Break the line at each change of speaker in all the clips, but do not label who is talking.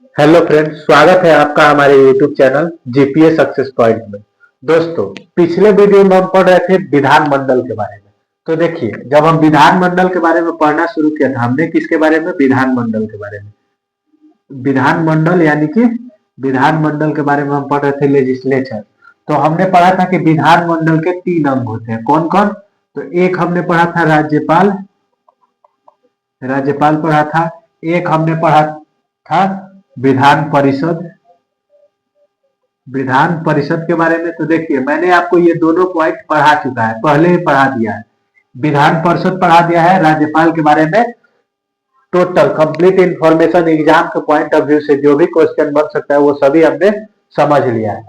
Hello friends, स्वागत है आपका हमारे YouTube channel GPA success point में। दोस्तों, पिछले वीडियो में हम पढ़ रहे थे विधानमंडल के बारे में। तो देखिए, जब हम विधानमंडल के बारे में पढ़ना शुरू किया था, हमने किसके बारे में? विधानमंडल के बारे में। विधानमंडल यानी कि विधानमंडल के बारे में हम पढ़ रहे थे लेजिस्लेचर। तो हमने पढ़ा था कि विधानमंडल के 3 अंग होते हैं। कौन कौन? तो एक हमने पढ़ा था राज्यपाल, राज्यपाल पढ़ा था। एक हमने पढ़ा था विधान परिषद, विधान परिषद के बारे में। तो देखिए, मैंने आपको ये दोनों पॉइंट पढ़ा चुका है, पहले ही पढ़ा दिया है। विधान परिषद पढ़ा दिया है, राज्यपाल के बारे में टोटल कंप्लीट इंफॉर्मेशन एग्जाम के पॉइंट ऑफ व्यू से जो भी क्वेश्चन बन सकता है वो सभी हमने समझ लिया है।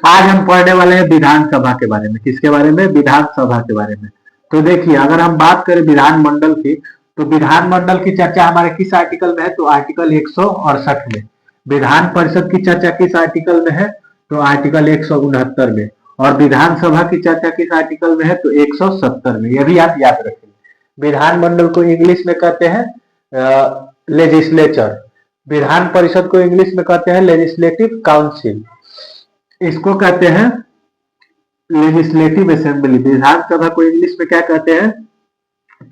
आज हम पढ़ने वाले हैं विधानसभा के बारे में। किसके बारे में? विधानसभा के बारे में। तो देखिए, अगर हम बात करें विधानमंडल की, तो विधानमंडल की चर्चा हमारे किस आर्टिकल में है? तो आर्टिकल 168 में। विधान परिषद की चर्चा किस आर्टिकल में है? तो आर्टिकल 169 में। और विधानसभा की चर्चा किस आर्टिकल में है? तो 170 में। यह भी आप याद रखेंगे। विधानमंडल को इंग्लिश में कहते हैं लेजिस्लेचर, विधान परिषद को इंग्लिश में कहते हैं लेजिस्लेटिव काउंसिल, इसको कहते हैं लेजिस्लेटिव असेंबली। विधानसभा को इंग्लिश में क्या कहते हैं?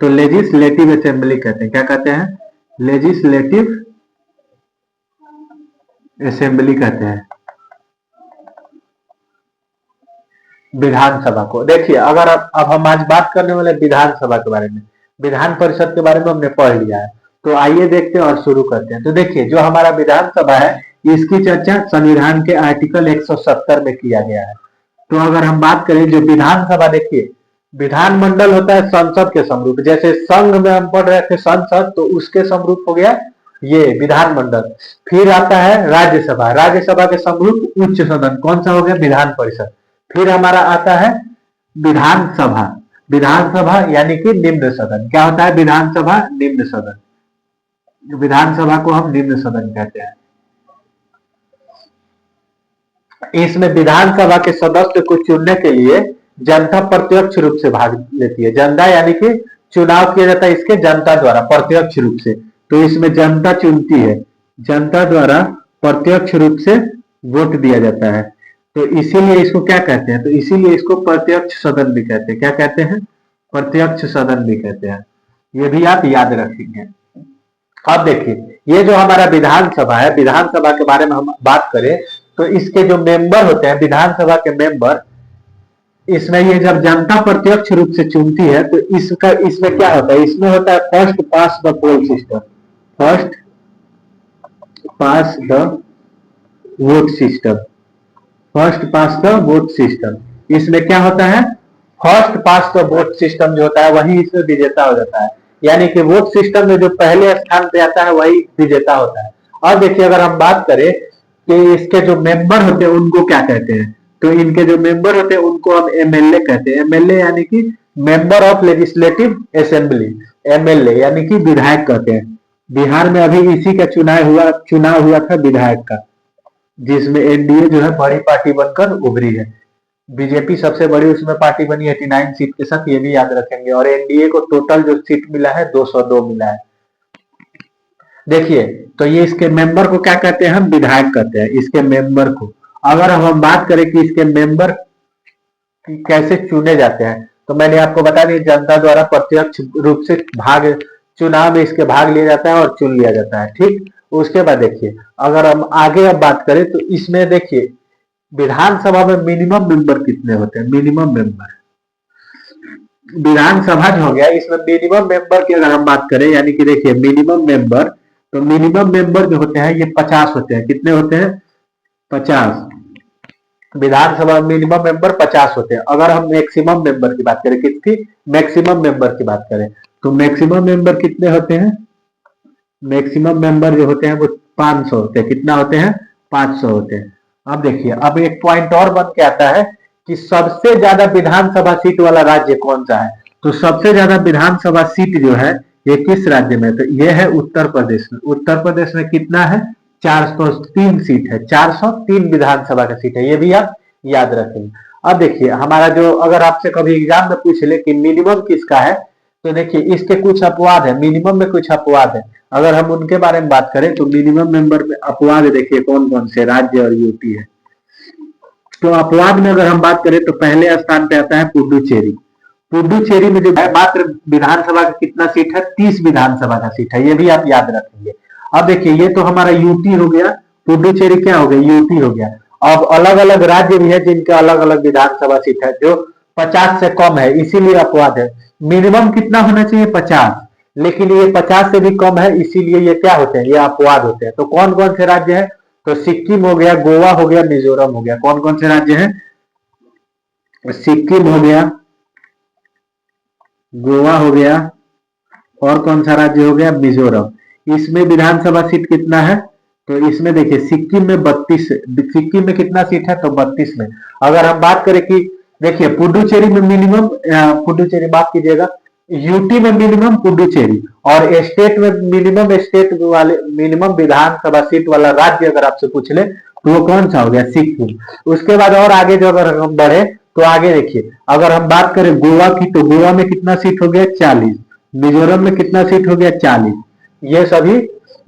तो लेजिस्लेटिव असेंबली कहते हैं। क्या कहते हैं? लेजिस्लेटिव असेंबली कहते हैं विधानसभा को। देखिए, अगर अब हम आज बात करने वाले विधानसभा के बारे में। विधान परिषद के बारे में हमने पढ़ लिया है, तो आइए देखते हैं और शुरू करते हैं। तो देखिए, जो हमारा विधानसभा है, इसकी चर्चा संविधान के आर्टिकल 170 में किया गया है। तो अगर हम बात करें जो विधानसभा, देखिए, विधानमंडल होता है संसद के समरूप। जैसे संघ में हम पढ़ रहे थे संसद, तो उसके समरूप हो गया ये विधानमंडल। फिर आता है राज्यसभा, राज्यसभा के समरूप उच्च सदन कौन सा हो गया? विधान परिषद। फिर हमारा आता है विधानसभा, विधानसभा यानी कि निम्न सदन। क्या होता है? विधानसभा निम्न सदन, विधानसभा को हम निम्न सदन कहते हैं। इसमें विधानसभा के सदस्य को चुनने के लिए जनता प्रत्यक्ष रूप से भाग लेती है। जनता यानी कि चुनाव किया जाता है इसके जनता द्वारा प्रत्यक्ष रूप से। तो इसमें जनता चुनती है, जनता द्वारा प्रत्यक्ष रूप से वोट दिया जाता है। तो इसीलिए इसको क्या कहते हैं? तो इसीलिए इसको प्रत्यक्ष सदन भी कहते हैं। क्या कहते हैं? प्रत्यक्ष सदन भी कहते हैं। ये भी आप याद रखेंगे। अब देखिए, ये जो हमारा विधानसभा है, विधानसभा के बारे में हम बात करें तो इसके जो मेंबर होते हैं, विधानसभा के मेंबर, इसमें ये जब जनता प्रत्यक्ष रूप से चुनती है तो इसमें क्या होता है? इसमें होता है first past the pole system, first past the vote system, first past the vote system. इसमें क्या होता है? First past the vote system जो होता है वही इसमें विजेता हो जाता है। यानी कि वोट सिस्टम में जो पहले स्थान पे आता है वही विजेता होता है। और देखिए, अगर हम बात करें कि इसके जो मेंबर होते हैं उनको क्या कहते हैं, तो इनके जो मेंबर होते हैं उनको हम एमएलए कहते हैं। एमएलए यानी कि member of legislative assembly, MLA यानी कि विधायक कहते हैं। बिहार में अभी इसी का चुनाव हुआ था विधायक का, जिसमें एनडीए जो है बड़ी पार्टी बनकर उभरी है। बीजेपी सबसे बड़ी उसमें पार्टी बनी 89 सीट के साथ, ये भी याद रखेंगे। और एनडीए को टोटल जो सीट मिला है 202 मिला है। देखिए, तो ये इसके मेंबर को क्या कहते हैं? हम विधायक कहते हैं इसके मेंबर को। अगर हम बात करें कि इसके मेंबर कैसे चुने जाते हैं, तो मैंने आपको बता दिया जनता द्वारा प्रत्यक्ष रूप से चुनाव में इसके भाग लिया जाता है और चुन लिया जाता है। ठीक, उसके बाद देखिए, अगर हम आगे अब बात करें तो इसमें देखिए विधानसभा में मिनिमम मेंबर कितने होते हैं? मिनिमम मेंबर, विधानसभा जो हो गया इसमें मिनिमम मेंबर की अगर हम बात करें, यानी कि देखिए मिनिमम मेंबर, तो मिनिमम मेंबर जो होते हैं ये 50 होते हैं। कितने होते हैं? 50। विधानसभा में मिनिमम मेंबर 50 होते हैं। अगर हम मैक्सिमम मेंबर की बात करें, किसकी? मैक्सिमम मेंबर की बात करें, तो मैक्सिमम मेंबर कितने होते हैं? मैक्सिमम मेंबर जो होते हैं वो 500 होते हैं। कितना होते हैं? 500 होते हैं। अब देखिए, अब एक पॉइंट और बन के आता है कि सबसे ज्यादा विधानसभा सीट वाला राज्य कौन सा है? तो सबसे ज्यादा विधानसभा सीट जो है ये किस राज्य में? तो ये है उत्तर प्रदेश में। उत्तर प्रदेश में कितना है? 403 सीट है। 403 विधानसभा का सीट है, ये भी आप याद रखेंगे। अब देखिए, हमारा जो अगर आपसे कभी एग्जाम में पूछ ले कि मिनिमम किसका है, तो देखिए इसके कुछ अपवाद है, मिनिमम में कुछ अपवाद है। अगर हम उनके बारे में बात करें तो मिनिमम मेंबर में अपवाद देखिए कौन कौन से राज्य और यूटी है। तो अपवाद में अगर हम बात करें तो पहले स्थान पे आता है पुडुचेरी। पुडुचेरी में जो है मात्र विधानसभा का कितना सीट है, 30 विधानसभा का सीट है, ये भी आप याद रखेंगे। अब देखिए ये तो हमारा यूटी हो गया, पुडुचेरी क्या हो गया, यूटी हो गया। अब अलग अलग राज्य भी है जिनके अलग अलग विधानसभा सीट है जो 50 से कम है, इसीलिए अपवाद है। मिनिमम कितना होना चाहिए, 50, लेकिन ये 50 से भी कम है, इसीलिए ये क्या होते हैं, ये अपवाद होते हैं। तो कौन कौन से राज्य है, तो सिक्किम हो गया, गोवा हो गया, मिजोरम हो गया। कौन कौन से राज्य हैं, सिक्किम हो गया, गोवा हो गया, और कौन सा राज्य हो गया, मिजोरम। इसमें विधानसभा सीट कितना है, तो इसमें देखिए सिक्किम में 32, सिक्किम में कितना सीट है, तो 32 में। अगर हम बात करें कि देखिए पुडुचेरी में मिनिमम, पुडुचेरी माफ कीजिएगा, यूटी में मिनिमम पुडुचेरी, और स्टेट में मिनिमम, स्टेट वाले मिनिमम विधानसभा सीट वाला राज्य अगर आपसे पूछ ले तो वो कौन सा हो गया, सिक्किम। उसके बाद और आगे जो अगर हम बढ़े तो आगे देखिए, अगर हम बात करें गोवा की तो गोवा में कितना सीट हो गया, 40। मिजोरम में कितना सीट हो गया, 40। ये सभी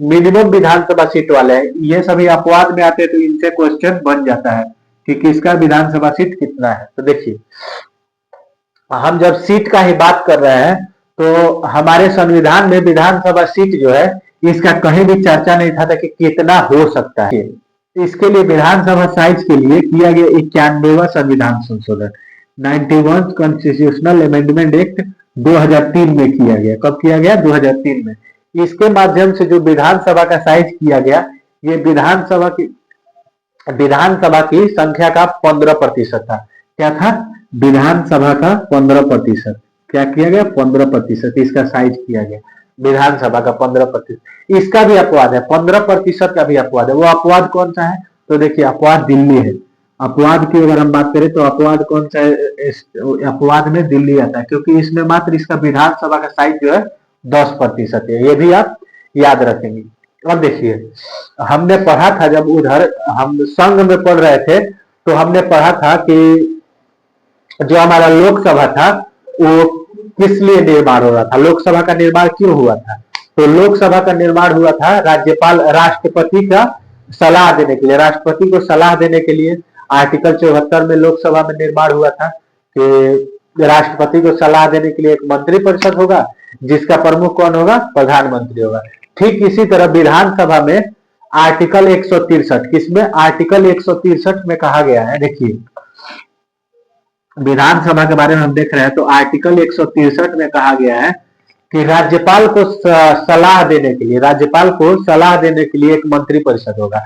मिनिमम विधानसभा सीट वाले हैं। ये सभी अपवाद में आते हैं, तो इनसे क्वेश्चन बन जाता है कि किसका विधानसभा सीट कितना है। तो देखिए हम जब सीट का ही बात कर रहे हैं तो हमारे संविधान में विधानसभा सीट जो है इसका कहीं भी चर्चा नहीं था कि कितना हो सकता है। इसके लिए विधानसभा साइज के लिए किया गया 91वां संविधान संशोधन, 91 कॉन्स्टिट्यूशनल अमेंडमेंट एक्ट 2003 में किया गया। कब किया गया, 2003 में। इसके माध्यम से जो विधानसभा का साइज किया गया, ये विधानसभा की संख्या का 15% था। क्या था, विधानसभा का 15%। क्या किया गया, 15% इसका साइज किया गया, विधानसभा का 15%। इसका भी अपवाद है, 15% का भी अपवाद है। वो अपवाद कौन सा है, तो देखिए अपवाद दिल्ली है। अपवाद की अगर हम बात करें तो अपवाद कौन सा है, अपवाद में दिल्ली आता है, क्योंकि इसमें मात्र इसका विधानसभा का साइज जो है 10% है। ये भी आप याद रखेंगे। अब देखिए हमने पढ़ा था, जब उधर हम संघ में पढ़ रहे थे तो हमने पढ़ा था कि जो हमारा लोकसभा था वो किस लिए निर्माण हो रहा था, लोकसभा का निर्माण क्यों हुआ था, तो लोकसभा का निर्माण हुआ था राज्यपाल, राष्ट्रपति का सलाह देने के लिए, राष्ट्रपति को सलाह देने के लिए। आर्टिकल 74 में लोकसभा में निर्माण हुआ था कि राष्ट्रपति को सलाह देने के लिए एक मंत्रिपरिषद होगा जिसका प्रमुख कौन होगा, प्रधानमंत्री होगा। ठीक इसी तरह विधानसभा में आर्टिकल 163, किसमें, आर्टिकल 163 में कहा गया है, देखिए विधानसभा के बारे में हम देख रहे हैं तो आर्टिकल 163 में कहा गया है कि राज्यपाल को सलाह देने के लिए, राज्यपाल को सलाह देने के लिए एक मंत्रिपरिषद होगा।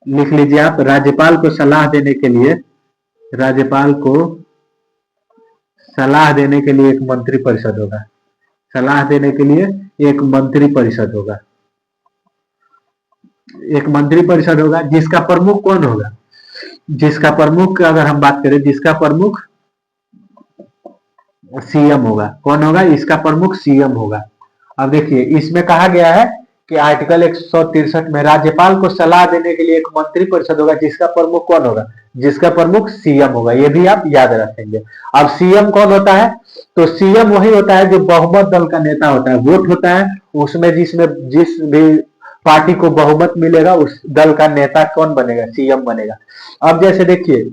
लिख लीजिए आप, राज्यपाल को सलाह देने के लिए, राज्यपाल को सलाह देने के लिए एक मंत्रिपरिषद होगा, सलाह देने के लिए एक मंत्रिपरिषद होगा, एक मंत्रिपरिषद होगा जिसका प्रमुख कौन होगा, जिसका प्रमुख अगर हम बात करें, जिसका प्रमुख सीएम होगा। कौन होगा, इसका प्रमुख सीएम होगा। अब देखिए इसमें कहा गया है कि आर्टिकल 163 में राज्यपाल को सलाह देने के लिए एक मंत्रिपरिषद होगा जिसका प्रमुख कौन होगा, जिसका प्रमुख सीएम होगा। ये भी आप याद रखेंगे। अब सीएम कौन होता है, तो सीएम वही होता है जो बहुमत दल का नेता होता है, वोट होता है उसमें, जिस भी पार्टी को बहुमत मिलेगा उस दल का नेता कौन बनेगा, सीएम बनेगा। अब जैसे देखिए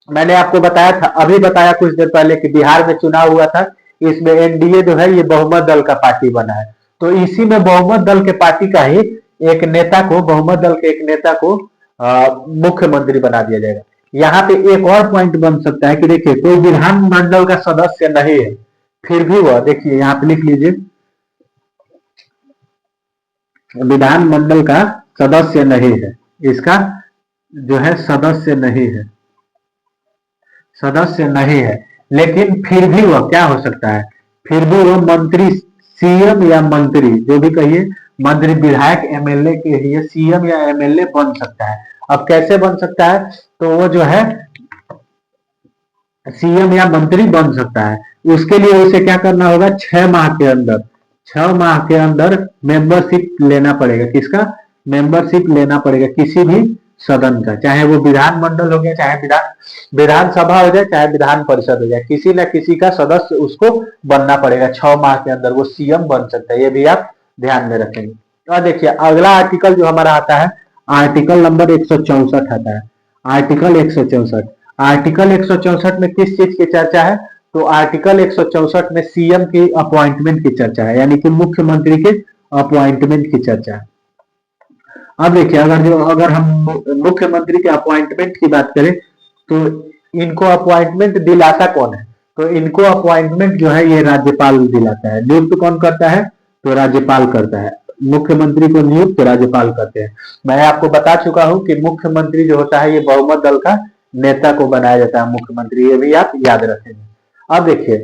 मैंने आपको बताया था, अभी बताया कुछ देर पहले कि बिहार में चुनाव हुआ था, इसमें एनडीए जो है ये बहुमत दल का पार्टी बना है। तो इसी में बहुमत दल के पार्टी का ही एक नेता को, बहुमत दल के एक नेता को मुख्यमंत्री बना दिया जाएगा। यहाँ पे एक और पॉइंट बन सकता है कि देखिए कोई विधानमंडल का सदस्य नहीं है फिर भी वह, देखिए यहाँ पे लिख लीजिए, विधानमंडल का सदस्य नहीं है, इसका जो है सदस्य नहीं है, सदस्य नहीं है, लेकिन फिर भी वह क्या हो सकता है, फिर भी वह मंत्री, सीएम या मंत्री जो भी कहिए, मंत्री, विधायक, एमएलए के लिए सीएम या एमएलए बन सकता है। अब कैसे बन सकता है, तो वो जो है सीएम या मंत्री बन सकता है। उसके लिए उसे क्या करना होगा, 6 माह के अंदर, 6 माह के अंदर मेंबरशिप लेना पड़ेगा। किसका, मेंबरशिप लेना पड़ेगा किसी भी सदन का, चाहे वो विधानमंडल हो गया, चाहे विधानसभा हो जाए, चाहे विधान परिषद हो जाए, किसी न किसी का सदस्य उसको बनना पड़ेगा। 6 माह के अंदर वो सीएम बन सकता है, ये भी आप ध्यान में रखेंगे। और देखिए अगला आर्टिकल जो हमारा आता है, आर्टिकल नंबर 164 आता है। आर्टिकल 164, आर्टिकल 164 में किस चीज की चर्चा है? तो आर्टिकल 164 में सीएम की अपॉइंटमेंट की चर्चा है, यानी कि मुख्यमंत्री के अपॉइंटमेंट की चर्चा है। अब देखिए अगर हम मुख्यमंत्री के अपॉइंटमेंट की बात करें तो इनको अपॉइंटमेंट दिलाता कौन है? तो इनको अपॉइंटमेंट जो है ये राज्यपाल दिलाता है। नियुक्त कौन करता है? तो राज्यपाल करता है। मुख्यमंत्री को नियुक्त राज्यपाल करते हैं। मैं आपको बता चुका हूं कि मुख्यमंत्री जो होता है ये बहुमत दल का नेता को बनाया जाता है मुख्यमंत्री, ये भी आप याद रखेंगे। अब देखिए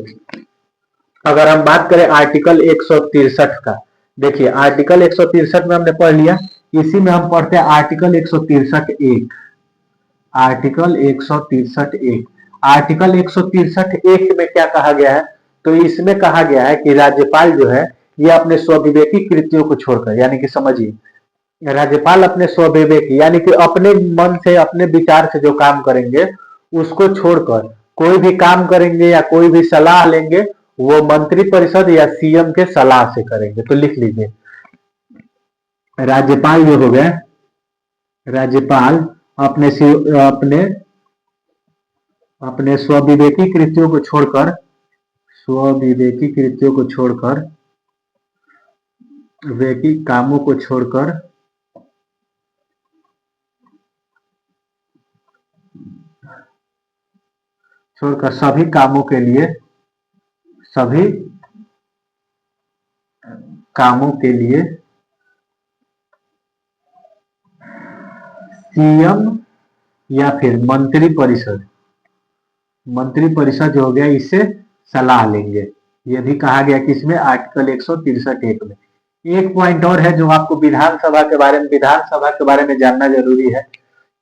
अगर हम बात करें आर्टिकल 163 का, देखिए आर्टिकल 163 में हमने पढ़ लिया, इसी में हम पढ़ते हैं आर्टिकल 163(1). आर्टिकल 163(1), आर्टिकल 163(1) में क्या कहा गया है? तो इसमें कहा गया है कि राज्यपाल जो है ये अपने स्वविवेकी कृत्यों को छोड़कर, यानी कि समझिए राज्यपाल अपने स्वविवेकी यानी कि अपने मन से अपने विचार से जो काम करेंगे उसको छोड़कर कोई भी काम करेंगे या कोई भी सलाह लेंगे वो मंत्रिपरिषद या सीएम के सलाह से करेंगे। तो लिख लीजिए राज्यपाल जो हो गए, राज्यपाल अपने अपने स्वविवेकी कृत्यों को छोड़कर, स्वविवेकी कृत्यों को छोड़कर, विवेकी कामों को छोड़कर सभी कामों के लिए, सभी कामों के लिए सीएम या फिर मंत्रिपरिषद, मंत्रिपरिषद जो हो गया इससे सलाह लेंगे। ये भी कहा गया किसमें? आर्टिकल 163(1) में। एक पॉइंट और है जो आपको विधानसभा के बारे में जानना जरूरी है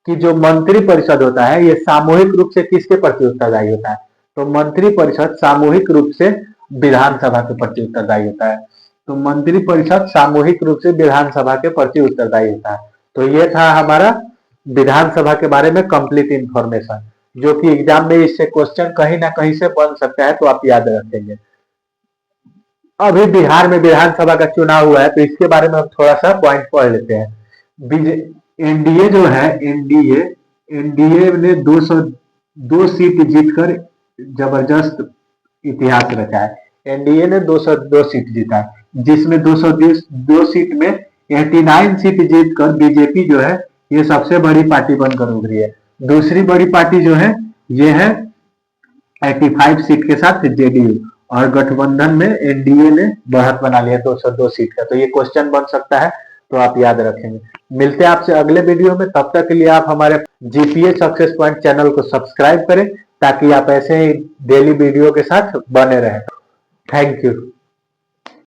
कि जो मंत्रिपरिषद होता है ये सामूहिक रूप से किसके प्रति उत्तरदायी होता है? तो मंत्रिपरिषद सामूहिक रूप से विधानसभा के प्रति उत्तरदायी होता है। तो मंत्रिपरिषद सामूहिक रूप से विधानसभा के प्रति उत्तरदायी होता है। तो ये था हमारा विधानसभा के बारे में कंप्लीट इंफॉर्मेशन, जो कि एग्जाम में इससे क्वेश्चन कहीं ना कहीं से बन सकता है, तो आप याद रखेंगे। अभी बिहार में विधानसभा का चुनाव हुआ है तो इसके बारे में हम थोड़ा सा पॉइंट पढ़ लेते हैं। एनडीए जो है, एनडीए ने 202 सीट जीतकर जबरदस्त इतिहास रचा है। एनडीए ने 202 सीट जीता है, जिसमें 202 सीट में 89 सीट जीतकर बीजेपी जो है ये सबसे बड़ी पार्टी बनकर उभरी है। दूसरी बड़ी पार्टी जो है ये है 85 सीट के साथ जेडीयू, और गठबंधन में एनडीए ने बढ़त बना लिया 202 सीट का। तो ये क्वेश्चन बन सकता है, तो आप याद रखेंगे। मिलते हैं आपसे अगले वीडियो में, तब तक के लिए आप हमारे जीपीए सक्सेस पॉइंट चैनल को सब्सक्राइब करें ताकि आप ऐसे ही डेली वीडियो के साथ बने रहें। Thank you.